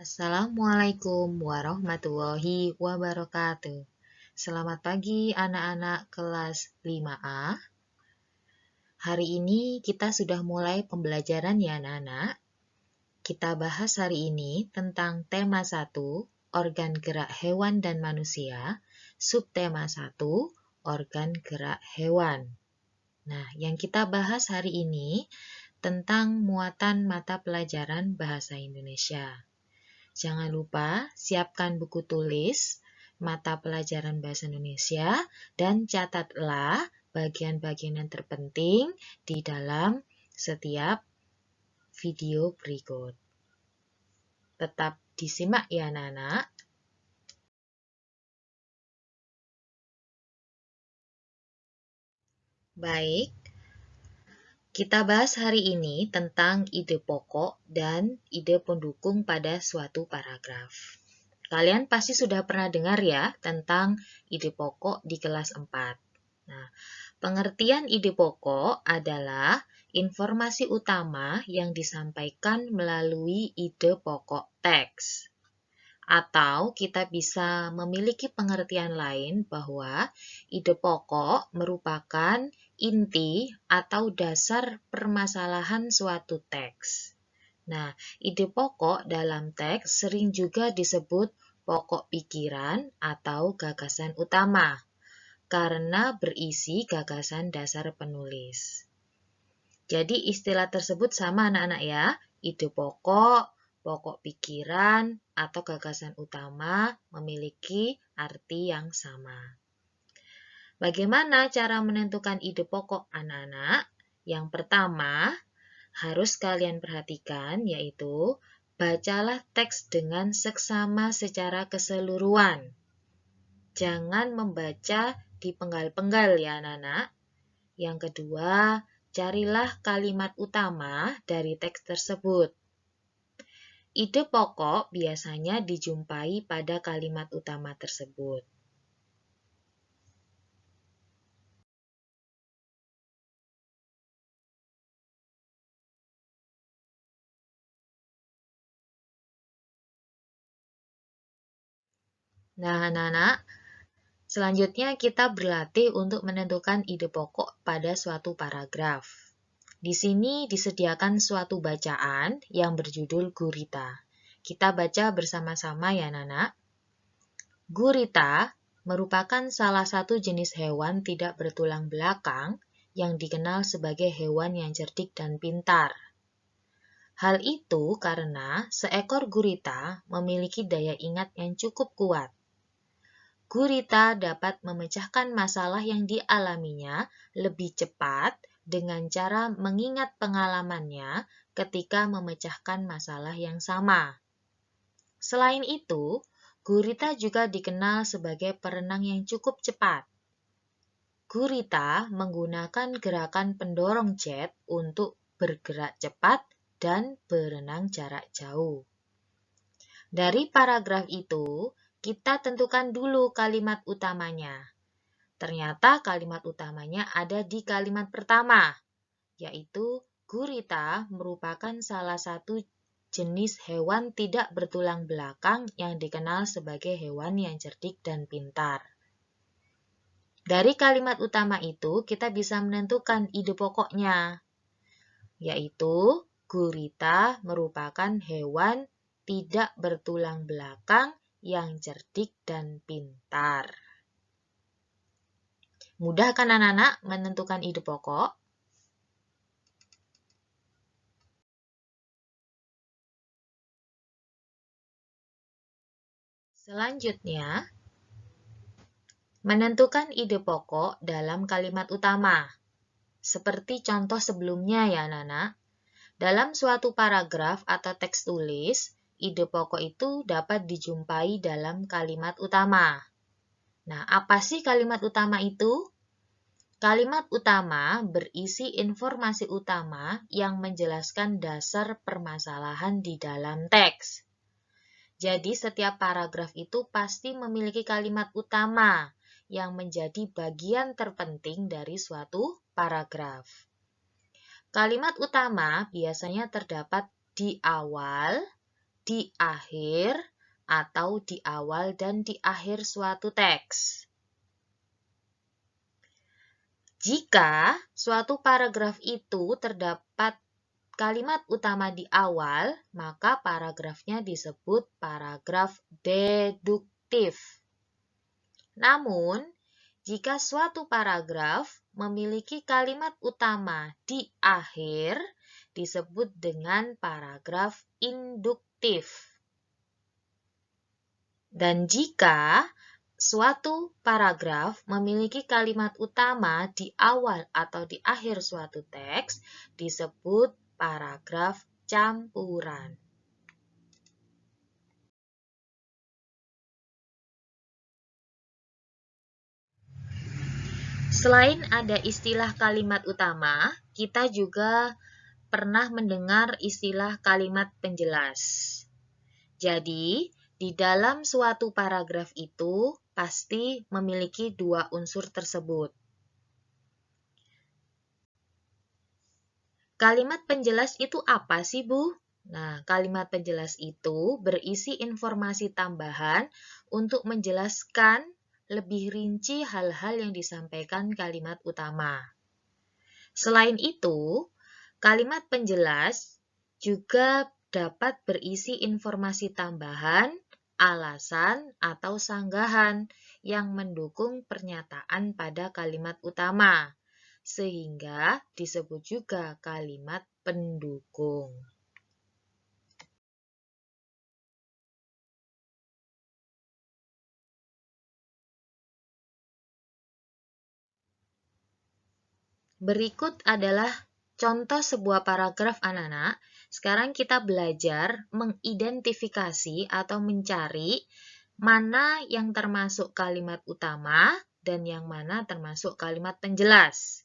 Assalamualaikum warahmatullahi wabarakatuh. Selamat pagi anak-anak kelas 5A. Hari ini kita sudah mulai pembelajaran ya anak-anak. Kita bahas hari ini tentang tema 1, organ gerak hewan dan manusia, subtema 1, organ gerak hewan. Nah, yang kita bahas hari ini tentang muatan mata pelajaran bahasa Indonesia. Jangan lupa siapkan buku tulis, mata pelajaran bahasa Indonesia, dan catatlah bagian-bagian yang terpenting di dalam setiap video berikut. Tetap disimak ya anak-anak. Baik, kita bahas hari ini tentang ide pokok dan ide pendukung pada suatu paragraf. Kalian pasti sudah pernah dengar ya tentang ide pokok di kelas 4. Nah, pengertian ide pokok adalah informasi utama yang disampaikan melalui ide pokok teks. Atau kita bisa memiliki pengertian lain bahwa ide pokok merupakan inti atau dasar permasalahan suatu teks. Nah, ide pokok dalam teks sering juga disebut pokok pikiran atau gagasan utama karena berisi gagasan dasar penulis. Jadi istilah tersebut sama anak-anak ya, ide pokok, pokok pikiran, atau gagasan utama memiliki arti yang sama. Bagaimana cara menentukan ide pokok anak-anak? Yang pertama, harus kalian perhatikan yaitu bacalah teks dengan seksama secara keseluruhan. Jangan membaca dipenggal-penggal ya anak-anak. Yang kedua, carilah kalimat utama dari teks tersebut. Ide pokok biasanya dijumpai pada kalimat utama tersebut. Nah, anak-anak, selanjutnya kita berlatih untuk menentukan ide pokok pada suatu paragraf. Di sini disediakan suatu bacaan yang berjudul gurita. Kita baca bersama-sama ya, anak-anak. Gurita merupakan salah satu jenis hewan tidak bertulang belakang yang dikenal sebagai hewan yang cerdik dan pintar. Hal itu karena seekor gurita memiliki daya ingat yang cukup kuat. Gurita dapat memecahkan masalah yang dialaminya lebih cepat dengan cara mengingat pengalamannya ketika memecahkan masalah yang sama. Selain itu, gurita juga dikenal sebagai perenang yang cukup cepat. Gurita menggunakan gerakan pendorong jet untuk bergerak cepat dan berenang jarak jauh. Dari paragraf itu, kita tentukan dulu kalimat utamanya. Ternyata kalimat utamanya ada di kalimat pertama, yaitu gurita merupakan salah satu jenis hewan tidak bertulang belakang yang dikenal sebagai hewan yang cerdik dan pintar. Dari kalimat utama itu, kita bisa menentukan ide pokoknya, yaitu gurita merupakan hewan tidak bertulang belakang yang cerdik dan pintar. Mudah kan anak-anak menentukan ide pokok? Selanjutnya, menentukan ide pokok dalam kalimat utama. Seperti contoh sebelumnya ya anak-anak. Dalam suatu paragraf atau teks tulis, ide pokok itu dapat dijumpai dalam kalimat utama. Nah, apa sih kalimat utama itu? Kalimat utama berisi informasi utama yang menjelaskan dasar permasalahan di dalam teks. Jadi setiap paragraf itu pasti memiliki kalimat utama yang menjadi bagian terpenting dari suatu paragraf. Kalimat utama biasanya terdapat di awal, di akhir atau di awal dan di akhir suatu teks. Jika suatu paragraf itu terdapat kalimat utama di awal, maka paragrafnya disebut paragraf deduktif. Namun, jika suatu paragraf memiliki kalimat utama di akhir, disebut dengan paragraf induktif. Dan jika suatu paragraf memiliki kalimat utama di awal atau di akhir suatu teks, disebut paragraf campuran. Selain ada istilah kalimat utama, kita juga pernah mendengar istilah kalimat penjelas. Jadi, di dalam suatu paragraf itu pasti memiliki dua unsur tersebut. Kalimat penjelas itu apa sih, Bu? Nah, kalimat penjelas itu berisi informasi tambahan untuk menjelaskan lebih rinci hal-hal yang disampaikan kalimat utama. Selain itu, kalimat penjelas juga dapat berisi informasi tambahan, alasan, atau sanggahan yang mendukung pernyataan pada kalimat utama, sehingga disebut juga kalimat pendukung. Berikut adalah contoh sebuah paragraf anak-anak. Sekarang kita belajar mengidentifikasi atau mencari mana yang termasuk kalimat utama dan yang mana termasuk kalimat penjelas.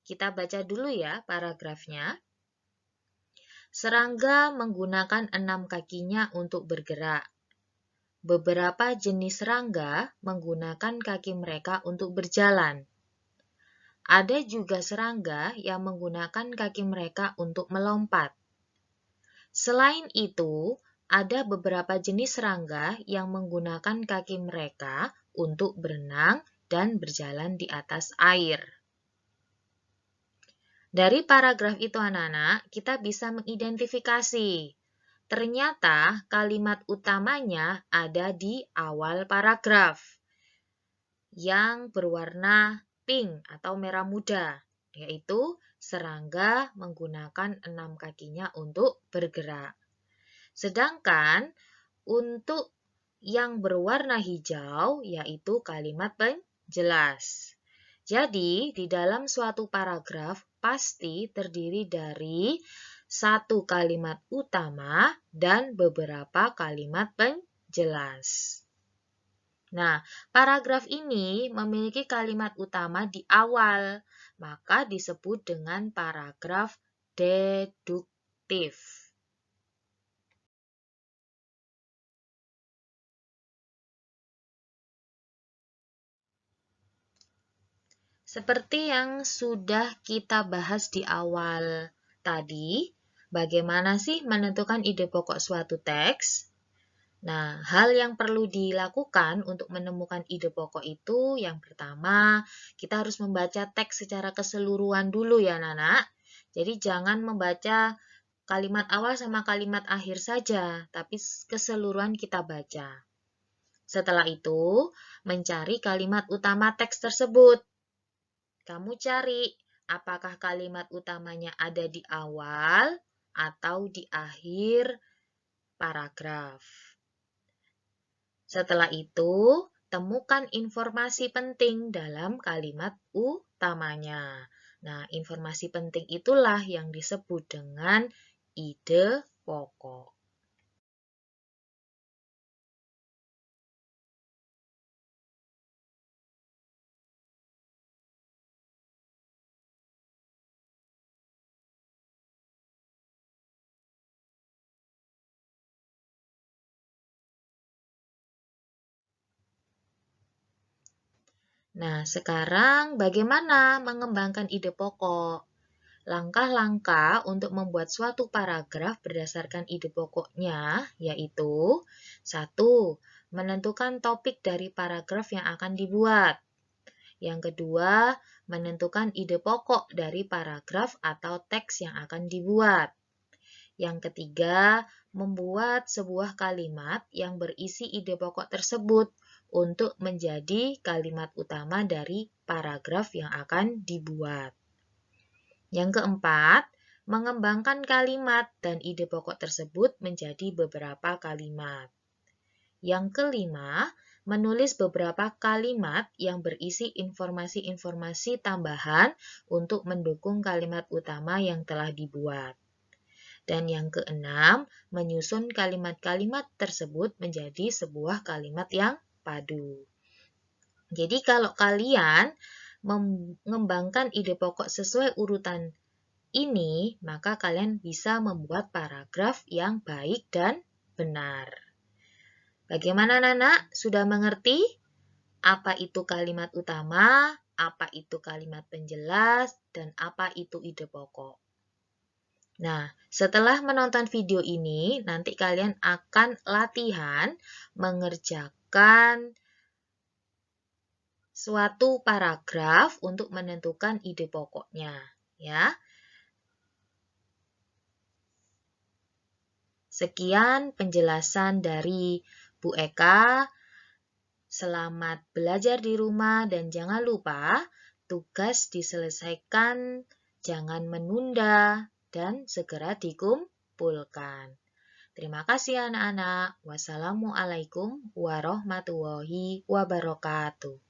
Kita baca dulu ya paragrafnya. Serangga menggunakan 6 kakinya untuk bergerak. Beberapa jenis serangga menggunakan kaki mereka untuk berjalan. Ada juga serangga yang menggunakan kaki mereka untuk melompat. Selain itu, ada beberapa jenis serangga yang menggunakan kaki mereka untuk berenang dan berjalan di atas air. Dari paragraf itu anak-anak, kita bisa mengidentifikasi. Ternyata kalimat utamanya ada di awal paragraf yang berwarna pink atau merah muda, yaitu serangga menggunakan 6 kakinya untuk bergerak. Sedangkan untuk yang berwarna hijau, yaitu kalimat penjelas. Jadi, di dalam suatu paragraf pasti terdiri dari satu kalimat utama dan beberapa kalimat penjelas. Nah, paragraf ini memiliki kalimat utama di awal, maka disebut dengan paragraf deduktif. Seperti yang sudah kita bahas di awal tadi, bagaimana sih menentukan ide pokok suatu teks? Nah, hal yang perlu dilakukan untuk menemukan ide pokok itu, yang pertama, kita harus membaca teks secara keseluruhan dulu ya, Nana. Jadi jangan membaca kalimat awal sama kalimat akhir saja, tapi keseluruhan kita baca. Setelah itu, mencari kalimat utama teks tersebut. Kamu cari apakah kalimat utamanya ada di awal atau di akhir paragraf. Setelah itu, temukan informasi penting dalam kalimat utamanya. Nah, informasi penting itulah yang disebut dengan ide pokok. Nah, sekarang bagaimana mengembangkan ide pokok? Langkah-langkah untuk membuat suatu paragraf berdasarkan ide pokoknya yaitu 1. Menentukan topik dari paragraf yang akan dibuat. Yang kedua, menentukan ide pokok dari paragraf atau teks yang akan dibuat. Yang ketiga, membuat sebuah kalimat yang berisi ide pokok tersebut untuk menjadi kalimat utama dari paragraf yang akan dibuat. Yang keempat, mengembangkan kalimat dan ide pokok tersebut menjadi beberapa kalimat. Yang kelima, menulis beberapa kalimat yang berisi informasi-informasi tambahan untuk mendukung kalimat utama yang telah dibuat. Dan yang keenam, menyusun kalimat-kalimat tersebut menjadi sebuah kalimat yang padu. Jadi kalau kalian mengembangkan ide pokok sesuai urutan ini, maka kalian bisa membuat paragraf yang baik dan benar. Bagaimana Nana? Sudah mengerti? Apa itu kalimat utama, apa itu kalimat penjelas, dan apa itu ide pokok? Nah, setelah menonton video ini, nanti kalian akan latihan mengerjakan suatu paragraf untuk menentukan ide pokoknya, ya. Sekian penjelasan dari Bu Eka. Selamat belajar di rumah dan jangan lupa tugas diselesaikan, jangan menunda, dan segera dikumpulkan. Terima kasih anak-anak. Wassalamualaikum warahmatullahi wabarakatuh.